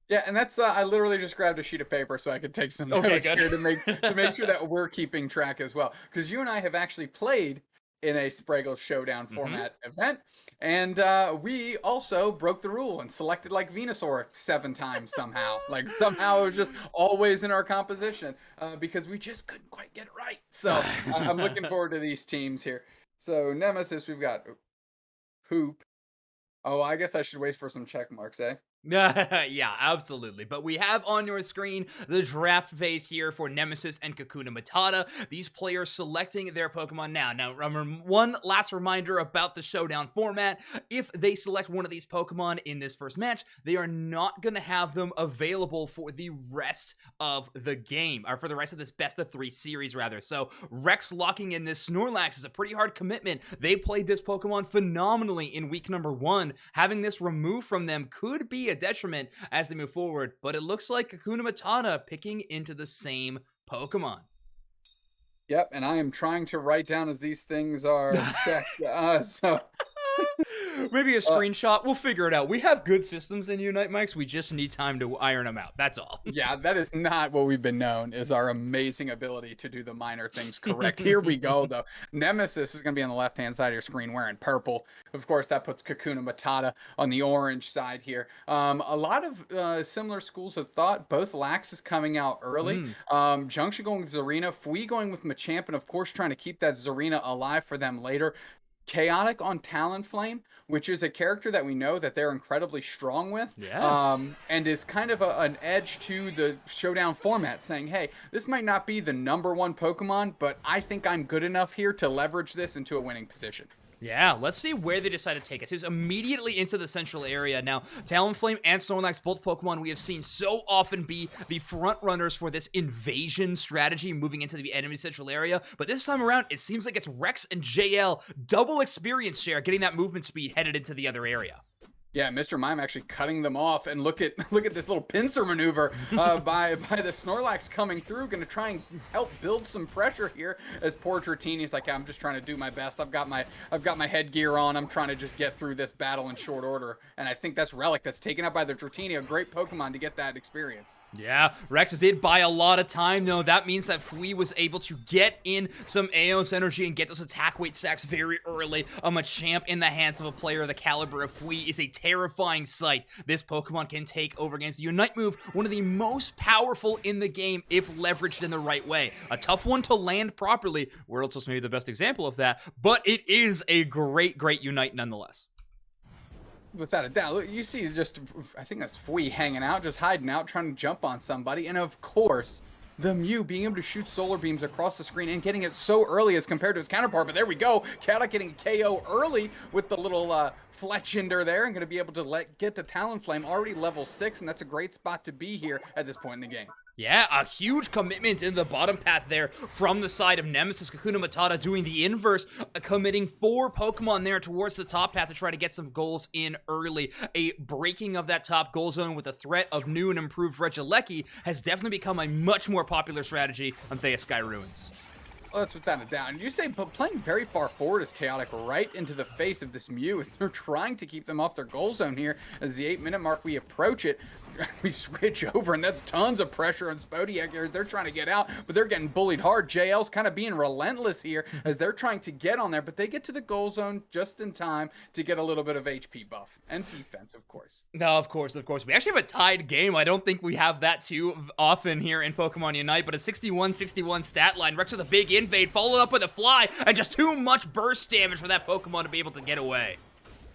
Yeah, and that's I literally just grabbed a sheet of paper so I could take some Okay, notes good. here to make sure that we're keeping track as well. Because you and I have actually played in a Spragels Showdown Mhm. format event, and we also broke the rule and selected like Venusaur 7 times somehow. Like somehow it was just always in our composition because we just couldn't quite get it right. So I'm looking forward to these teams here. So Nemesis, we've got Poop. Oh, I guess I should wait for some check marks, eh? Yeah, absolutely. But we have on your screen the draft phase here for Nemesis and Kakuna Matata. These players selecting their Pokemon now. Now, one last reminder about the showdown format. If they select one of these Pokemon in this first match, they are not going to have them available for the rest of the game, or for the rest of this best of 3 series, rather. So, Rex locking in this Snorlax is a pretty hard commitment. They played this Pokemon phenomenally in week number 1. Having this removed from them could be a detriment as they move forward, but it looks like Kakuna Matata picking into the same Pokemon. Yep, and I am trying to write down as these things are checked. So Maybe a uh, screenshot. We'll figure it out. We have good systems in Unite Mics. We just need time to iron them out. That's all. yeah, that is not what we've been known is our amazing ability to do the minor things correct. Here we go, though. Nemesis is going to be on the left-hand side of your screen wearing purple. Of course, that puts Kakuna Matata on the orange side here. A lot of similar schools of thought. Both Lax is coming out early. Mm. Junction going with Zarina. Fui going with Machamp, and of course, trying to keep that Zarina alive for them later. Chaotic on Talonflame, which is a character that we know that they're incredibly strong with, Yeah. and is kind of an edge to the showdown format, saying, hey, this might not be the #1 Pokemon, but I think I'm good enough here to leverage this into a winning position. Yeah, let's see where they decide to take us. It's immediately into the central area. Now, Talonflame and Snorlax, both Pokemon we have seen so often be the front runners for this invasion strategy moving into the enemy central area. But this time around, it seems like it's Rex and JL, double experience share, getting that movement speed headed into the other area. Yeah, Mr. Mime actually cutting them off, and look at this little pincer maneuver by the Snorlax coming through, going to try and help build some pressure here. As poor Dratini is like, I'm just trying to do my best. I've got my headgear on. I'm trying to just get through this battle in short order, and I think that's Relic that's taken out by the Dratini, a great Pokemon to get that experience. Yeah, Rex did buy a lot of time, though. That means that Fui was able to get in some Aeos energy and get those attack weight stacks very early. A Machamp in the hands of a player of the caliber of Fui is a terrifying sight. This Pokemon can take over against the Unite move, one of the most powerful in the game if leveraged in the right way. A tough one to land properly. Wurlitz may be the best example of that, but it is a great, great Unite nonetheless. Without a doubt. Look, you see just, I think that's Fui hanging out, just hiding out, trying to jump on somebody. And of course, the Mew being able to shoot solar beams across the screen and getting it so early as compared to his counterpart. But there we go. Chaotic getting KO early with the little Fletchinder there and going to be able to get the Talonflame already level 6. And that's a great spot to be here at this point in the game. Yeah, a huge commitment in the bottom path there from the side of Nemesis. Kakuna Matata doing the inverse, committing 4 Pokemon there towards the top path to try to get some goals in early. A breaking of that top goal zone with the threat of new and improved Regieleki has definitely become a much more popular strategy on Theia Sky Ruins. Oh, that's without a doubt. And you say, but playing very far forward is Chaotic right into the face of this Mew as they're trying to keep them off their goal zone here. As the 8-minute mark, we approach it. We switch over, and that's tons of pressure on Spodyak here as they're trying to get out, but they're getting bullied hard. JL's kind of being relentless here as they're trying to get on there, but they get to the goal zone just in time to get a little bit of HP buff and defense, of course. No, of course, of course. We actually have a tied game. I don't think we have that too often here in Pokemon Unite, but a 61-61 stat line. Rex with a big invade, followed up with a fly, and just too much burst damage for that Pokemon to be able to get away.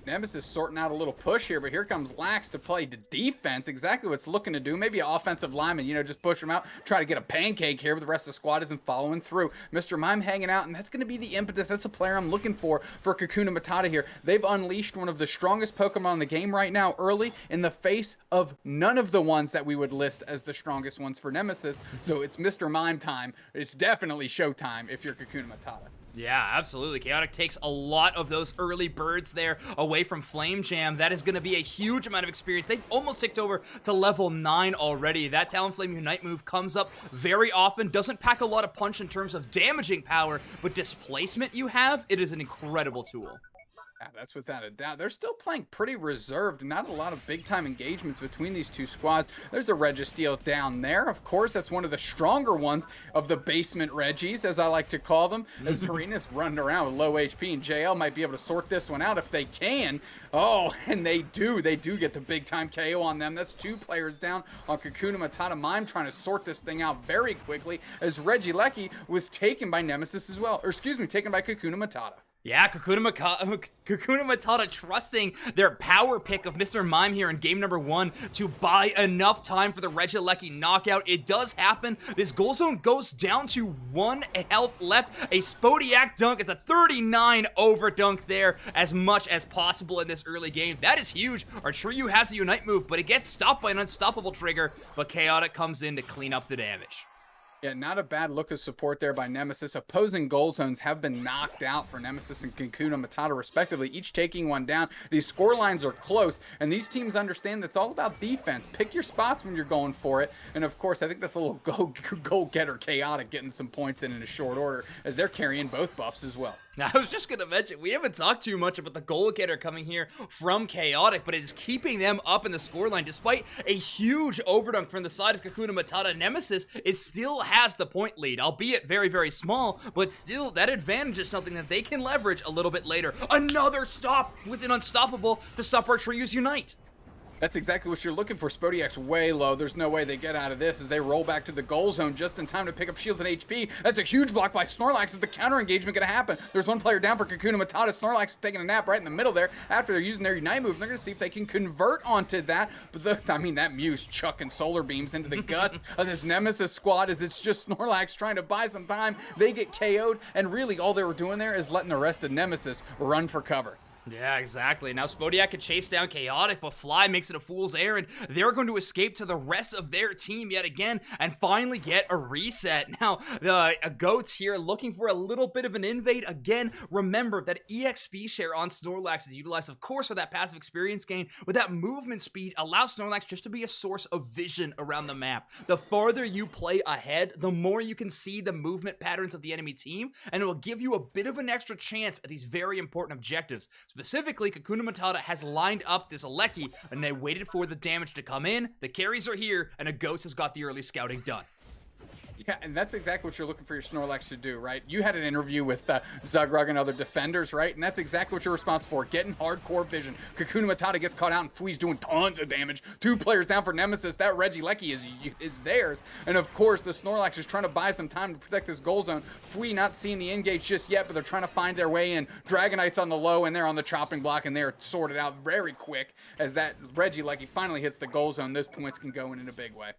Nemesis sorting out a little push here, but here comes Lax to play the defense. Exactly what it's looking to do. Maybe an offensive lineman, just push him out, try to get a pancake here, but the rest of the squad isn't following through. Mr. Mime hanging out, and that's going to be the impetus. That's a player I'm looking for Kakuna Matata here. They've unleashed one of the strongest Pokemon in the game right now early in the face of none of the ones that we would list as the strongest ones for Nemesis. So it's Mr. Mime time. It's definitely showtime if you're Kakuna Matata. Yeah, absolutely. Chaotic takes a lot of those early birds there away from Flame Jam. That is going to be a huge amount of experience. They've almost ticked over to level 9 already. That Talonflame Unite move comes up very often. Doesn't pack a lot of punch in terms of damaging power, but displacement you have, it is an incredible tool. Yeah, that's without a doubt. They're still playing pretty reserved. Not a lot of big time engagements between these two squads. There's a Registeel down there. Of course, that's one of the stronger ones of the basement Reggies, as I like to call them. As Arena's running around with low HP, and JL might be able to sort this one out if they can. Oh, and they do. They do get the big time KO on them. That's 2 players down on Kakuna Matata. Mime trying to sort this thing out very quickly as Regieleki was taken by Nemesis as well. Or excuse me, taken by Kakuna Matata. Yeah, Kakuna Matata trusting their power pick of Mr. Mime here in game number 1 to buy enough time for the Regieleki knockout. It does happen. This goal zone goes down to 1 health left. A Spodyak dunk at the 39 over dunk there as much as possible in this early game. That is huge. Our Trio has a Unite move, but it gets stopped by an unstoppable trigger, but Chaotic comes in to clean up the damage. Yeah, not a bad look of support there by Nemesis. Opposing goal zones have been knocked out for Nemesis and Kakuna Matata, respectively, each taking one down. These score lines are close, and these teams understand that it's all about defense. Pick your spots when you're going for it. And, of course, I think that's a little goal-getter Chaotic getting some points in a short order, as they're carrying both buffs as well. Now, I was just going to mention, we haven't talked too much about the goal getter coming here from Chaotic, but it is keeping them up in the scoreline. Despite a huge overdunk from the side of Kakuna Matata, Nemesis, it still has the point lead, albeit very, very small, but still, that advantage is something that they can leverage a little bit later. Another stop with an unstoppable to stop our Trios Unite. That's exactly what you're looking for. Spodyak's way low. There's no way they get out of this as they roll back to the goal zone just in time to pick up shields and HP. That's a huge block by Snorlax. Is the counter engagement going to happen? There's one player down for Kakuna Matata. Snorlax is taking a nap right in the middle there after they're using their Unite move. They're going to see if they can convert onto that. But I mean, that Mew's chucking solar beams into the guts of this Nemesis squad as it's just Snorlax trying to buy some time. They get KO'd, and really all they were doing there is letting the rest of Nemesis run for cover. Yeah, exactly. Now Spodyak can chase down Chaotic, but Fly makes it a fool's errand. They're going to escape to the rest of their team yet again and finally get a reset. Now, the Goats here looking for a little bit of an invade. Again, remember that EXP share on Snorlax is utilized, of course, for that passive experience gain, but that movement speed allows Snorlax just to be a source of vision around the map. The farther you play ahead, the more you can see the movement patterns of the enemy team, and it will give you a bit of an extra chance at these very important objectives. Specifically, Kakuna Matata has lined up this Aleki, and they waited for the damage to come in. The carries are here, and a Ghost has got the early scouting done. Yeah, and that's exactly what you're looking for your Snorlax to do, right? You had an interview with Zugrug and other defenders, right? And that's exactly what you're responsible for, getting hardcore vision. Kakuna Matata gets caught out, and Fui's doing tons of damage. 2 players down for Nemesis. That Regieleki is theirs. And, of course, the Snorlax is trying to buy some time to protect this goal zone. Fui not seeing the engage just yet, but they're trying to find their way in. Dragonite's on the low, and they're on the chopping block, and they're sorted out very quick as that Regieleki finally hits the goal zone. Those points can go in a big way.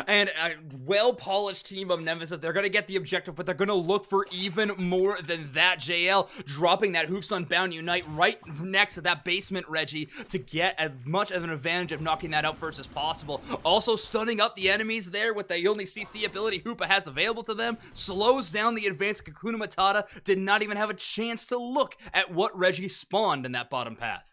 And a well-polished team of Nemesis, they're going to get the objective, but they're going to look for even more than that. JL dropping that Hoops Unbound Unite right next to that basement Reggie to get as much of an advantage of knocking that out first as possible. Also stunning up the enemies there with the only CC ability Hoopa has available to them. Slows down the advanced Kakuna Matata. Did not even have a chance to look at what Reggie spawned in that bottom path.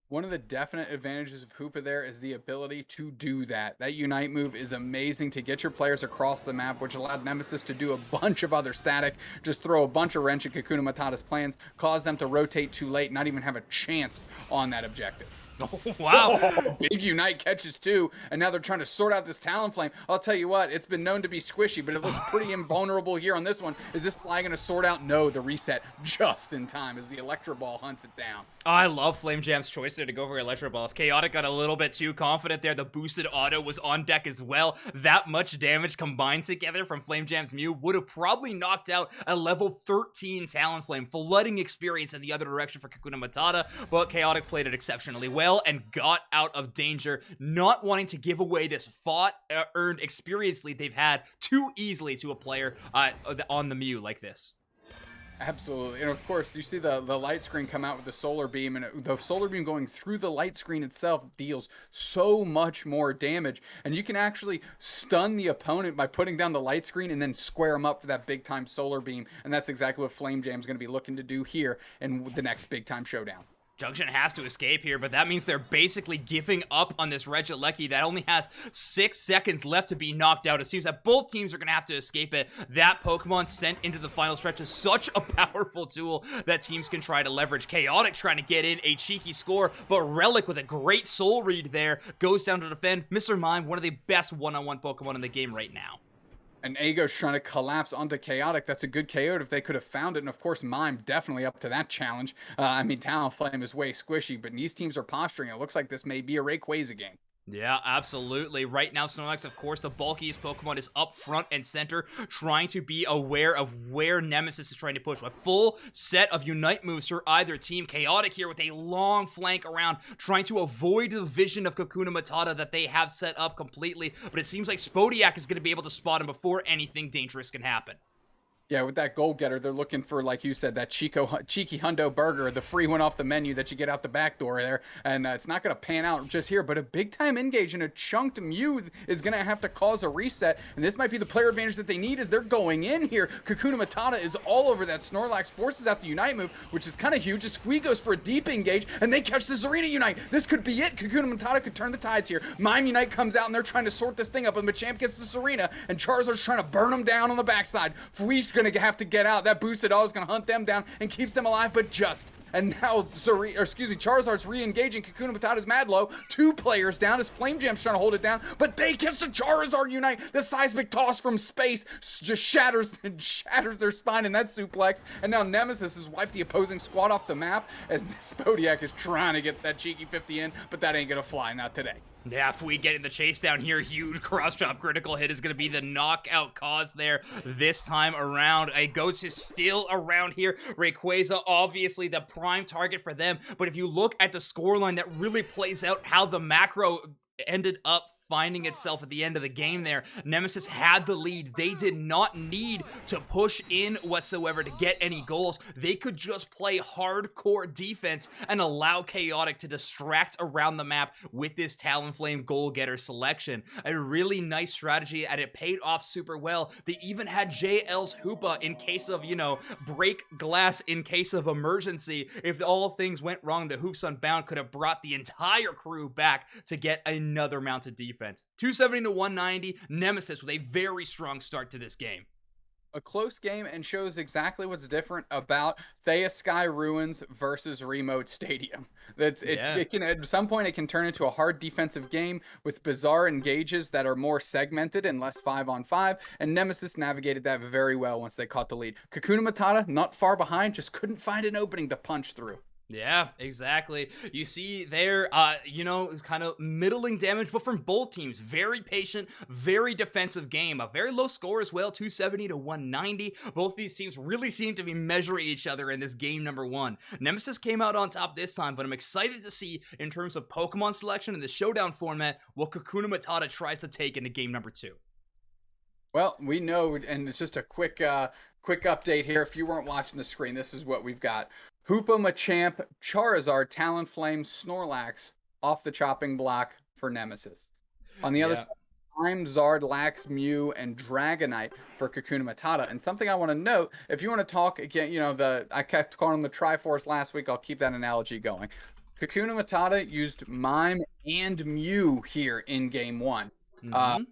One of the definite advantages of Hoopa there is the ability to do that. That Unite move is amazing to get your players across the map, which allowed Nemesis to do a bunch of other static, just throw a bunch of wrench at Kakuna Matata's plans, cause them to rotate too late, not even have a chance on that objective. Oh, wow. Oh, big Unite catches 2, and now they're trying to sort out this Talonflame. I'll tell you what, it's been known to be squishy, but it looks pretty invulnerable here on this one. Is this Fly going to sort out? No, the reset just in time as the Electro Ball hunts it down. I love Flame Jam's choice there to go for Electro Ball. If Chaotic got a little bit too confident there, the boosted auto was on deck as well. That much damage combined together from Flame Jam's Mew would have probably knocked out a level 13 Talonflame, flooding experience in the other direction for Kakuna Matata, but Chaotic played it exceptionally well and got out of danger, not wanting to give away this earned experience lead they've had too easily to a player on the Mew like this. Absolutely. And of course, you see the light screen come out with the solar beam, and the solar beam going through the light screen itself deals so much more damage. And you can actually stun the opponent by putting down the light screen and then square them up for that big time solar beam. And that's exactly what Flame Jam's going to be looking to do here in the next big time showdown. Junction has to escape here, but that means they're basically giving up on this Regieleki that only has 6 seconds left to be knocked out. It seems that both teams are going to have to escape it. That Pokemon sent into the final stretch is such a powerful tool that teams can try to leverage. Chaotic trying to get in a cheeky score, but Relic with a great soul read there goes down to defend. Mr. Mime, one of the best one-on-one Pokemon in the game right now. And Ago's trying to collapse onto Chaotic. That's a good KO if they could have found it. And of course, Mime definitely up to that challenge. I mean, Talonflame is way squishy, but these teams are posturing. It looks like this may be a Rayquaza game. Yeah, absolutely. Right now, Snorlax, of course, the bulkiest Pokemon, is up front and center, trying to be aware of where Nemesis is trying to push. A full set of Unite moves for either team. Chaotic here with a long flank around, trying to avoid the vision of Kakuna Matata that they have set up completely. But it seems like Spodyak is going to be able to spot him before anything dangerous can happen. Yeah, with that goal getter, they're looking for, like you said, that cheeky hundo burger, the free one off the menu that you get out the back door there. And it's not going to pan out just here, but a big-time engage and a chunked Mew is going to have to cause a reset. And this might be the player advantage that they need as they're going in here. Kakuna Matata is all over that Snorlax, forces out the Unite move, which is kind of huge. As Fui goes for a deep engage, and they catch the Zarina Unite. This could be it. Kakuna Matata could turn the tides here. Mime Unite comes out, and they're trying to sort this thing up, and Machamp gets the Zarina, and Charizard's trying to burn them down on the backside. Fui's going to have to get out. That boosted all is going to hunt them down and keeps them alive, but just. And now Charizard's re-engaging. Kakuna Matata's mad low. 2 players down as Flame Jam's trying to hold it down, but they catch the Charizard Unite. The seismic toss from space just shatters their spine in that suplex. And now Nemesis has wiped the opposing squad off the map as Spodyak is trying to get that cheeky 50 in, but that ain't gonna fly, not today. Yeah, if we get in the chase down here, huge cross-chop critical hit is going to be the knockout cause there this time around. A Ghost is still around here. Rayquaza, obviously the prime target for them, but if you look at the scoreline, that really plays out how the macro ended up finding itself at the end of the game there. Nemesis had the lead. They did not need to push in whatsoever to get any goals. They could just play hardcore defense and allow Chaotic to distract around the map with this Talonflame goal getter selection. A really nice strategy, and it paid off super well. They even had JL's Hoopa in case of, break glass in case of emergency. If all things went wrong, the Hoops Unbound could have brought the entire crew back to get another mounted defense. 270 to 190, Nemesis with a very strong start to this game. A close game and shows exactly what's different about Thea Sky Ruins versus Remote Stadium. It can at some point it can turn into a hard defensive game with bizarre engages that are more segmented and less 5-on-5, and Nemesis navigated that very well once they caught the lead. Kakuna Matata, not far behind, just couldn't find an opening to punch through. Yeah, exactly. You see there, kind of middling damage, but from both teams. Very patient, very defensive game. A very low score as well, 270 to 190. Both these teams really seem to be measuring each other in this game number 1. Nemesis came out on top this time, but I'm excited to see, in terms of Pokemon selection in the Showdown format, what Kakuna Matata tries to take into game number 2. Well, we know, and it's just a quick update here. If you weren't watching the screen, this is what we've got. Hoopa, Machamp, Charizard, Talonflame, Snorlax off the chopping block for Nemesis. On the other side, Prime, Zard, Lax, Mew, and Dragonite for Kakuna Matata. And something I want to note, if you want to talk again, I kept calling them the Triforce last week. I'll keep that analogy going. Kakuna Matata used Mime and Mew here in game 1. Mm-hmm.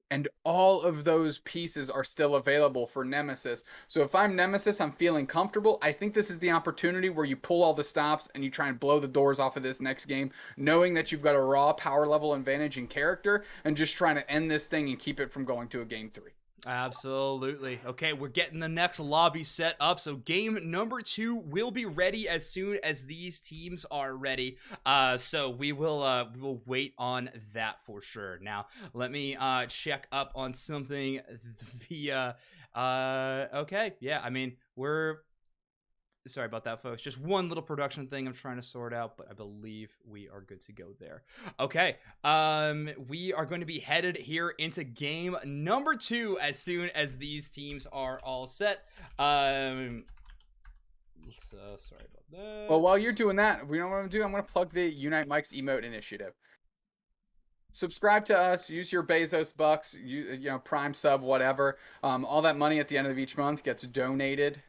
And all of those pieces are still available for Nemesis. So if I'm Nemesis, I'm feeling comfortable. I think this is the opportunity where you pull all the stops and you try and blow the doors off of this next game, knowing that you've got a raw power level advantage in character and just trying to end this thing and keep it from going to a game 3. Absolutely. Okay, we're getting the next lobby set up, so game number 2 will be ready as soon as these teams are ready. So we will wait on that for sure. Now, let me check up on something via okay, yeah, I mean, sorry about that, folks. Just one little production thing I'm trying to sort out, but I believe we are good to go there. Okay, we are going to be headed here into game number 2 as soon as these teams are all set. Sorry about that. Well, while you're doing that, we know what I'm going to do. I'm going to plug the Unite Mike's emote initiative. Subscribe to us, use your Bezos bucks, you know, Prime sub, whatever. All that money at the end of each month gets donated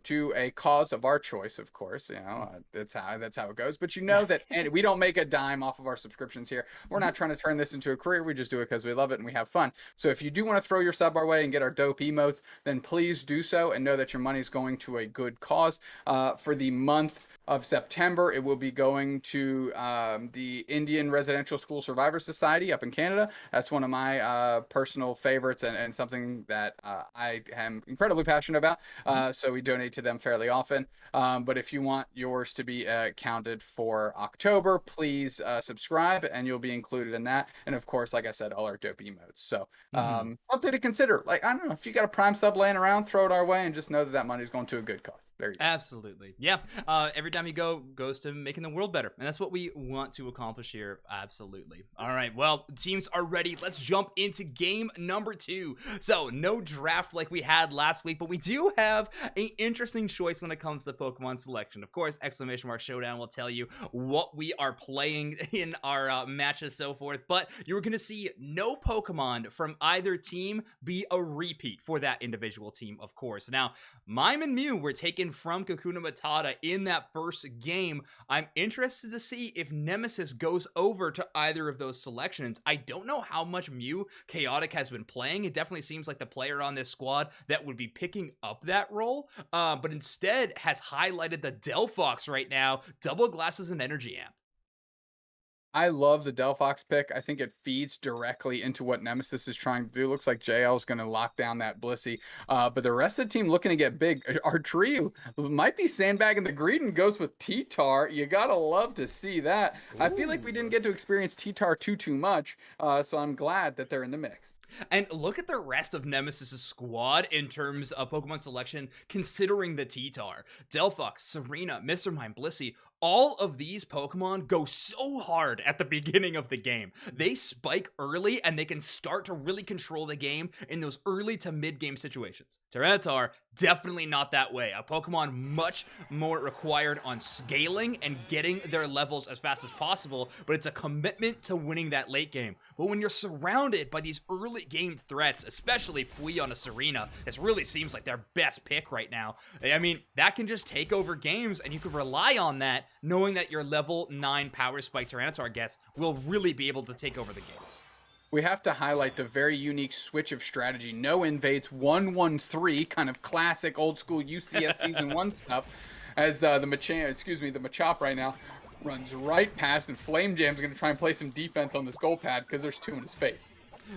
to a cause of our choice, of course. You know, that's how it goes. But you know that, and we don't make a dime off of our subscriptions here. We're not trying to turn this into a career. We just do it because we love it and we have fun. So if you do want to throw your sub our way and get our dope emotes, then please do so and know that your money is going to a good cause. For the month of September, it will be going to the Indian Residential School Survivor Society up in Canada. That's one of my personal favorites and something that I am incredibly passionate about. So we donate to them fairly often. But if you want yours to be counted for October, please subscribe and you'll be included in that. And of course, like I said, all our dope emotes. So something to consider. Like, I don't know, if you got a Prime sub laying around, throw it our way and just know that that money is going to a good cause. There you go. Absolutely. Yeah. Every time you goes to making the world better. And that's what we want to accomplish here. Absolutely. All right. Well, teams are ready. Let's jump into game number 2. So no draft like we had last week, but we do have an interesting choice when it comes to Pokemon selection. Of course, exclamation mark showdown will tell you what we are playing in our matches, so forth. But you're going to see no Pokemon from either team be a repeat for that individual team, of course. Now, Mime and Mew were taken from Kakuna Matata in that first game. I'm interested to see if Nemesis goes over to either of those selections. I don't know how much Mew Chaotic has been playing. It definitely seems like the player on this squad that would be picking up that role, but instead has highlighted the Delphox right now, double glasses and energy amp. I love the Delphox pick. I think it feeds directly into what Nemesis is trying to do. Looks like JL is going to lock down that Blissey. But the rest of the team looking to get big. Our trio might be sandbagging the greed and goes with T-Tar. You got to love to see that. Ooh. I feel like we didn't get to experience T-Tar too much. So I'm glad that they're in the mix. And look at the rest of Nemesis' squad in terms of Pokemon selection, considering the T-Tar. Delphox, Serena, Mr. Mime, Blissey, all of these Pokemon go so hard at the beginning of the game. They spike early and they can start to really control the game in those early to mid-game situations. Tyranitar, definitely not that way. A Pokemon much more required on scaling and getting their levels as fast as possible, but it's a commitment to winning that late game. But when you're surrounded by these early game threats, especially Fui on a Serena, this really seems like their best pick right now. I mean, that can just take over games and you can rely on that, knowing that your level 9 Power Spike Tyranitar gets will really be able to take over the game. We have to highlight the very unique switch of strategy. No invades, 1-1-3, kind of classic old school UCS Season 1 stuff, as the Machop right now runs right past, and Flame Jam's going to try and play some defense on this goal pad because there's 2 in his face.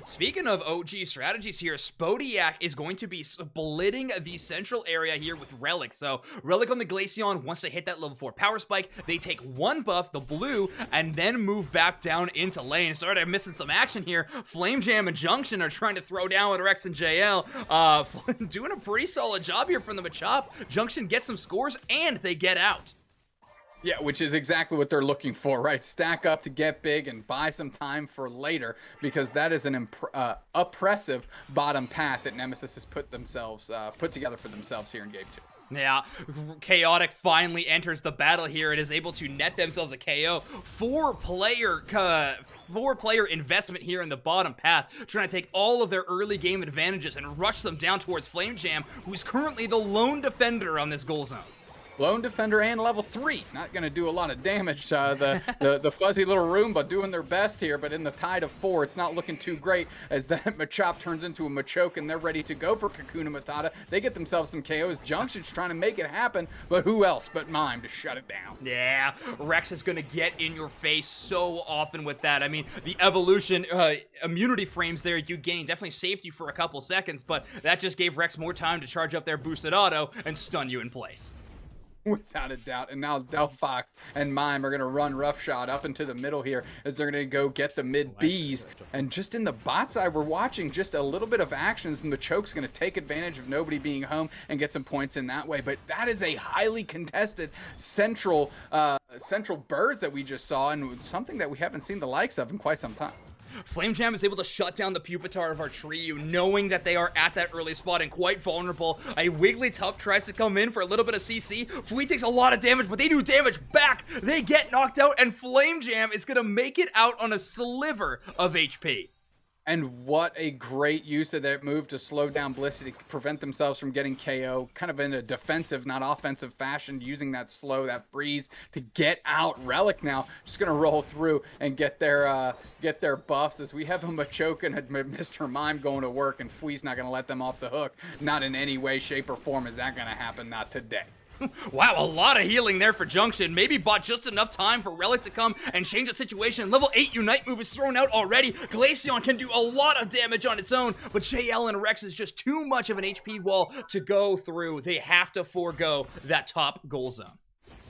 Speaking of OG strategies here, Spodyak is going to be splitting the central area here with Relic. So Relic on the Glaceon, once they hit that level 4 Power Spike, they take 1 buff, the blue, and then move back down into lane. Sorry, I'm missing some action here. Flame Jam and Junction are trying to throw down with Rex and JL. Doing a pretty solid job here from the Machop. Junction gets some scores, and they get out. Yeah, which is exactly what they're looking for, right? Stack up to get big and buy some time for later, because that is an oppressive bottom path that Nemesis has put together for themselves here in Game 2. Yeah, Chaotic finally enters the battle here and is able to net themselves a KO. Four-player investment here in the bottom path, trying to take all of their early game advantages and rush them down towards Flame Jam, who's currently the lone defender on this goal zone. Lone defender and level 3. Not going to do a lot of damage. The fuzzy little Roomba doing their best here, but in the tide of 4, it's not looking too great as that Machop turns into a Machoke and they're ready to go for Kakuna Matata. They get themselves some KOs. Junction's trying to make it happen, but who else but Mime to shut it down? Yeah, Rex is going to get in your face so often with that. I mean, the evolution immunity frames there you gain definitely saved you for a couple seconds, but that just gave Rex more time to charge up their boosted auto and stun you in place. Without a doubt. And now Delphox and Mime are going to run roughshod up into the middle here as they're going to go get the mid Bs. And just in the bot side, we're watching just a little bit of actions, and the Choke's going to take advantage of nobody being home and get some points in that way. But that is a highly contested central birds that we just saw, and something that we haven't seen the likes of in quite some time. Flame Jam is able to shut down the Pupitar of our Ryu, knowing that they are at that early spot and quite vulnerable. A Wigglytuff tries to come in for a little bit of CC. Fui takes a lot of damage, but they do damage back. They get knocked out, and Flame Jam is going to make it out on a sliver of HP. And what a great use of that move to slow down Blissey to prevent themselves from getting KO, kind of in a defensive, not offensive fashion, using that slow, that freeze to get out. Relic now just going to roll through and get their buffs as we have a Machoke and a Mr. Mime going to work, and Fui's not going to let them off the hook. Not in any way, shape, or form is that going to happen. Not today. Wow, a lot of healing there for Junction. Maybe bought just enough time for Relic to come and change the situation. Level 8 Unite move is thrown out already. Glaceon can do a lot of damage on its own, but JL and Rex is just too much of an HP wall to go through. They have to forego that top goal zone.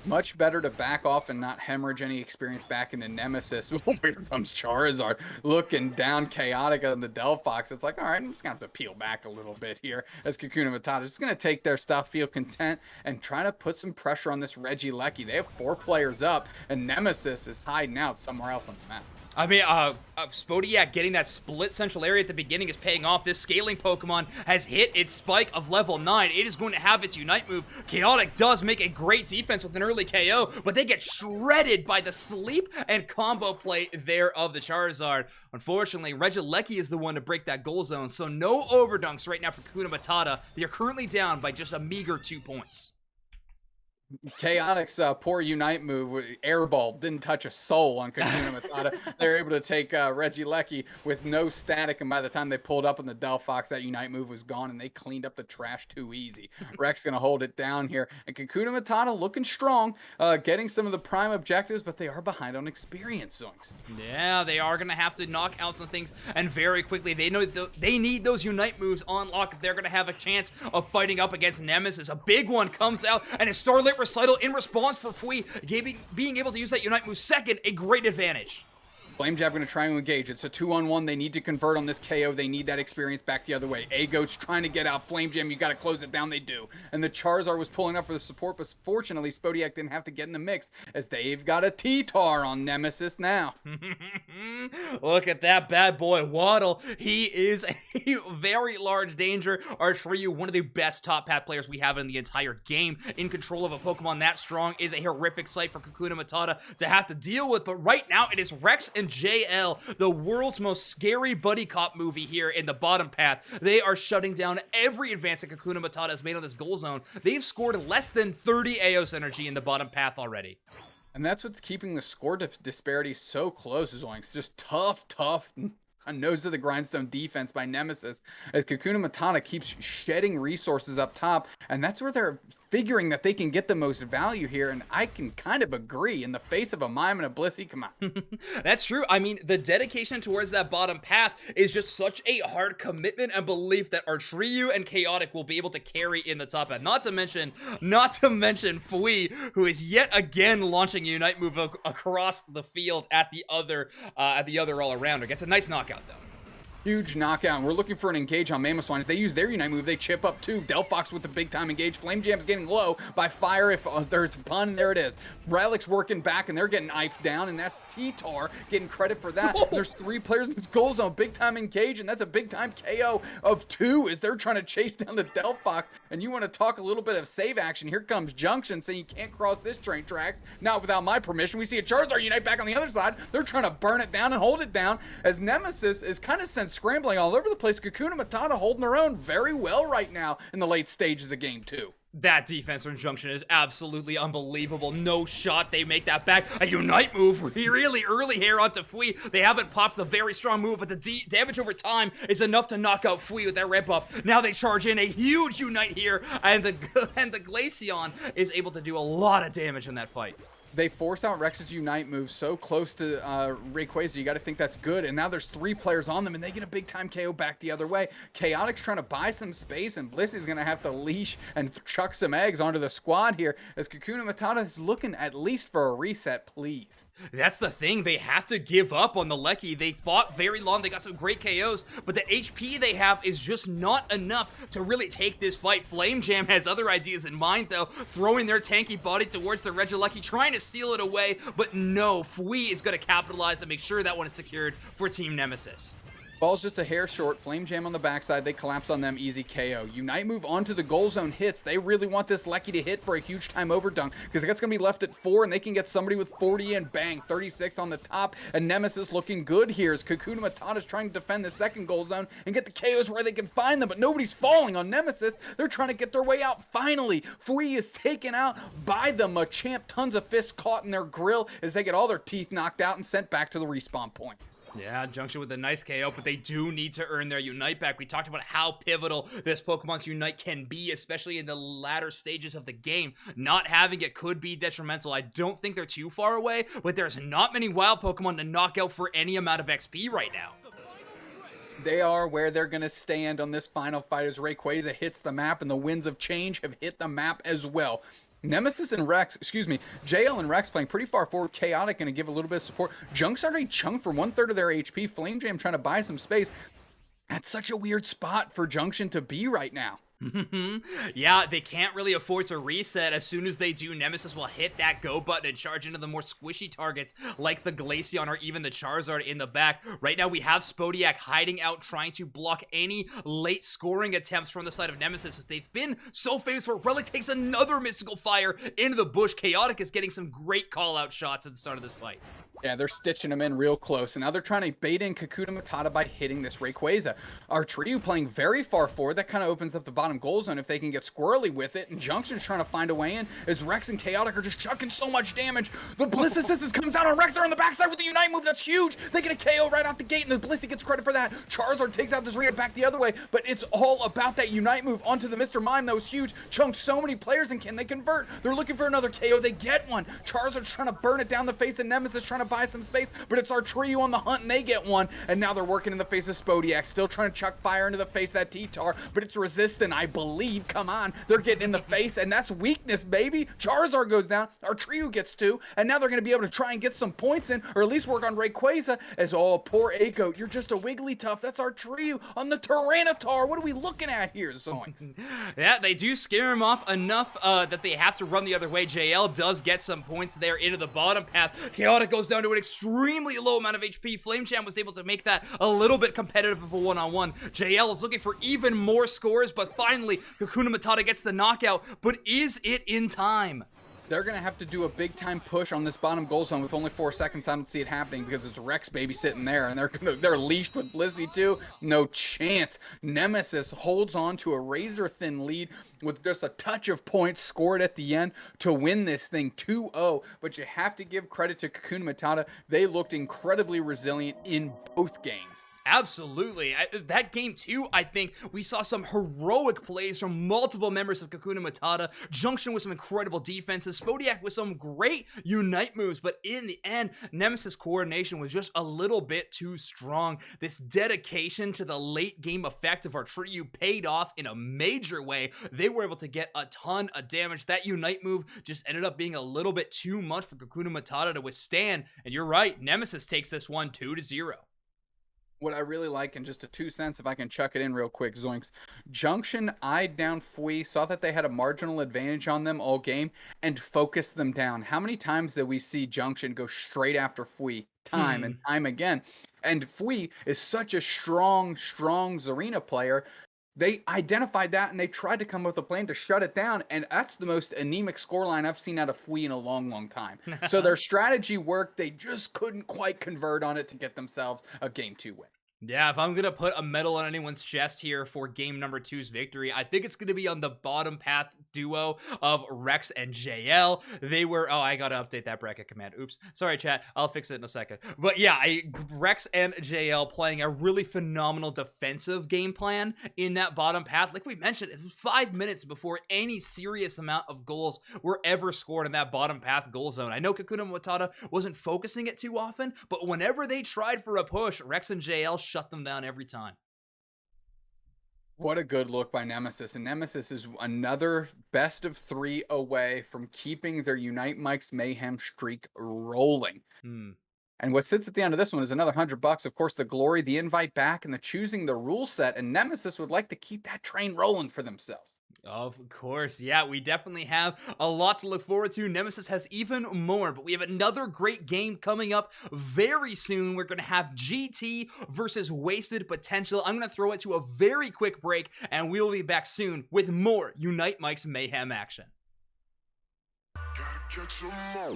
Much better to back off and not hemorrhage any experience back into Nemesis. Oh, here comes Charizard looking down Chaotic on the Delphox. It's like, all right, I'm just going to have to peel back a little bit here as Kakuna Matata is just going to take their stuff, feel content, and try to put some pressure on this Regieleki. They have 4 players up, and Nemesis is hiding out somewhere else on the map. I mean, Spodyak getting that split central area at the beginning is paying off. This scaling Pokemon has hit its spike of level 9. It is going to have its Unite move. Chaotic does make a great defense with an early KO, but they get shredded by the sleep and combo play there of the Charizard. Unfortunately, Regieleki is the one to break that goal zone, so no overdunks right now for Kakuna Matata. They are currently down by just a meager 2 points. Chaotic's poor Unite move, airball, didn't touch a soul on Kakuna Matata. They're able to take Regieleki with no static, and by the time they pulled up on the Delphox, that Unite move was gone, and they cleaned up the trash too easy. Rex going to hold it down here, and Kakuna Matata looking strong, getting some of the prime objectives, but they are behind on experience zones. Yeah, they are going to have to knock out some things, and very quickly. They know they need those Unite moves on lock if they're going to have a chance of fighting up against Nemesis. A big one comes out, and a Starlit Recital in response for Fui, being able to use that Unite move second, a great advantage. Flame Jab going to try and engage. It's a 2-on-1. They need to convert on this KO. They need that experience back the other way. A-Goat's trying to get out. Flame Jam, you got to close it down. They do. And the Charizard was pulling up for the support, but fortunately, Spodyak didn't have to get in the mix as they've got a T-Tar on Nemesis now. Look at that bad boy Waddle. He is a very large danger. Archriyu, one of the best top path players we have in the entire game. In control of a Pokemon that strong is a horrific sight for Kakuna Matata to have to deal with, but right now it is Rex and JL, the world's most scary buddy cop movie here in the bottom path. They are shutting down every advance that Kakuna Matata has made on this goal zone. They've scored less than 30 Aos energy in the bottom path already. And that's what's keeping the score disparity so close, Zoinks. Just tough, a nose to the grindstone defense by Nemesis as Kakuna Matata keeps shedding resources up top, and that's where they're figuring that they can get the most value here, and I can kind of agree in the face of a Mime and a Blissey. Come on. That's true. I mean, the dedication towards that bottom path is just such a hard commitment and belief that Archriyu and Chaotic will be able to carry in the top end. Not to mention Fui, who is yet again launching a Unite move across the field at the other all-arounder. Gets a nice knockout though. Huge knockout. And we're looking for an engage on Mamoswine. As they use their Unite move, they chip up too. Delphox with the big time engage. Flame Jam's getting low by fire if there's a pun. There it is. Relic's working back and they're getting knifed down, and that's T-Tar getting credit for that. There's 3 players in this goal zone. Big time engage, and that's a big time KO of 2 as they're trying to chase down the Delphox. And you want to talk a little bit of save action. Here comes Junction saying you can't cross this train tracks. Not without my permission. We see a Charizard Unite back on the other side. They're trying to burn it down and hold it down as Nemesis is kind of sent scrambling all over the place. Kakuna Matata holding their own very well right now in the late stages of game 2. That defense from Junction is absolutely unbelievable. No shot. They make that back. A Unite move really early here onto Fui. They haven't popped the very strong move, but the damage over time is enough to knock out Fui with that red buff. Now they charge in a huge Unite here, and the Glaceon is able to do a lot of damage in that fight. They force out Rex's Unite move so close to Rayquaza. You got to think that's good. And now there's 3 players on them, and they get a big time KO back the other way. Chaotic's trying to buy some space, and Blissey's going to have to leash and chuck some eggs onto the squad here as Kakuna Matata is looking at least for a reset, please. That's the thing. They have to give up on the Lecky. They fought very long. They got some great KOs, but the HP they have is just not enough to really take this fight. Flame Jam has other ideas in mind, though, throwing their tanky body towards the Regieleki, trying to steal it away, but no, theee is going to capitalize and make sure that one is secured for Team Nemesis. Ball's just a hair short. Flame Jam on the backside. They collapse on them. Easy KO. Unite move onto the goal zone hits. They really want this Lecky to hit for a huge time over dunk because that's going to be left at 4 and they can get somebody with 40 and bang. 36 on the top. And Nemesis looking good here as Kakuna Matata is trying to defend the second goal zone and get the KOs where they can find them, but nobody's falling on Nemesis. They're trying to get their way out finally. theee is taken out by the Machamp. Tons of fists caught in their grill as they get all their teeth knocked out and sent back to the respawn point. Yeah, Junction with a nice KO, but they do need to earn their Unite back. We talked about how pivotal this Pokemon's Unite can be, especially in the latter stages of the game. Not having it could be detrimental. I don't think they're too far away, but there's not many wild Pokemon to knock out for any amount of XP right now. They are where they're going to stand on this final fight as Rayquaza hits the map and the Winds of Change have hit the map as well. Nemesis and Rex, JL and Rex playing pretty far forward. Chaotic going to give a little bit of support. Junk's already chunked for 1/3 of their HP. Flame Jam trying to buy some space. That's such a weird spot for Junction to be right now. Yeah, they can't really afford to reset. As soon as they do, Nemesis will hit that go button and charge into the more squishy targets like the Glaceon or even the Charizard in the back. Right now, we have Spodyak hiding out, trying to block any late scoring attempts from the side of Nemesis. They've been so famous for it. Relic takes another Mystical Fire into the bush. Chaotic is getting some great call-out shots at the start of this fight. Yeah, they're stitching them in real close. And now they're trying to bait in Kakuna Matata by hitting this Rayquaza. Artriu playing very far forward. That kind of opens up the bottom goal zone if they can get squirrely with it. And Junction's trying to find a way in as Rex and Chaotic are just chucking so much damage. The Bliss Assistance comes out on Rex. They're on the backside with the Unite move. That's huge. They get a KO right out the gate, and the Blissey gets credit for that. Charizard takes out this Rita back the other way, but it's all about that Unite move onto the Mr. Mime. That was huge. Chunked so many players, and can they convert? They're looking for another KO. They get one. Charizard's trying to burn it down the face of Nemesis, trying to buy some space, but it's Artriu on the hunt, and they get one. And now they're working in the face of Spodyak, still trying to chuck fire into the face of that T-Tar, but it's resistant, I believe. Come on, they're getting in the face, and that's weakness, baby. Charizard goes down, Artriu gets 2, and now they're going to be able to try and get some points in, or at least work on Rayquaza, as, oh, poor Aiko, you're just a Wigglytuff. That's Artriu on the Tyranitar. What are we looking at here, Zoinks? Yeah, they do scare him off enough that they have to run the other way. JL does get some points there into the bottom path. Chaotic goes down to an extremely low amount of HP. Flame Jam was able to make that a little bit competitive of a one-on-one. JL is looking for even more scores, but finally, Kakuna Matata gets the knockout, but is it in time? They're going to have to do a big-time push on this bottom goal zone with only 4 seconds. I don't see it happening because it's Rex baby sitting there, and they're leashed with Blissey too. No chance. Nemesis holds on to a razor-thin lead with just a touch of points scored at the end to win this thing 2-0. But you have to give credit to Kakuna Matata. They looked incredibly resilient in both games. Absolutely. That game too, I think we saw some heroic plays from multiple members of Kakuna Matata. Junction with some incredible defenses. Spodyak with some great Unite moves, but in the end, Nemesis coordination was just a little bit too strong. This dedication to the late game effect of Artriu paid off in a major way. They were able to get a ton of damage. That Unite move just ended up being a little bit too much for Kakuna Matata to withstand. And you're right, Nemesis takes this one 2-0. What I really like, and just a 2 cents, if I can chuck it in real quick, Zoinks. Junction eyed down theee, saw that they had a marginal advantage on them all game, and focused them down. How many times did we see Junction go straight after theee? Time and time again. And theee is such a strong Zarina player. They identified that, and they tried to come up with a plan to shut it down, and that's the most anemic scoreline I've seen out of theee in a long time. So their strategy worked. They just couldn't quite convert on it to get themselves a Game 2 win. Yeah, if I'm going to put a medal on anyone's chest here for game number 2's victory, I think it's going to be on the bottom path duo of Rex and JL. They were, oh, I got to update that bracket command. Oops. Sorry, chat. I'll fix it in a second. But yeah, Rex and JL playing a really phenomenal defensive game plan in that bottom path. Like we mentioned, it was 5 minutes before any serious amount of goals were ever scored in that bottom path goal zone. I know Kakuna Matata wasn't focusing it too often, but whenever they tried for a push, Rex and JL shut them down every time. What a good look by Nemesis. And Nemesis is another best of 3 away from keeping their Unite Mike's Mayhem streak rolling. Hmm. And what sits at the end of this one is another $100. Of course, the glory, the invite back, and the choosing the rule set. And Nemesis would like to keep that train rolling for themselves. Of course, yeah, we definitely have a lot to look forward to. Nemesis has even more, but we have another great game coming up very soon. We're going to have GT versus Wasted Potential. I'm going to throw it to a very quick break, and we'll be back soon with more Unite Mike's Mayhem action. Gotta catch 'em all.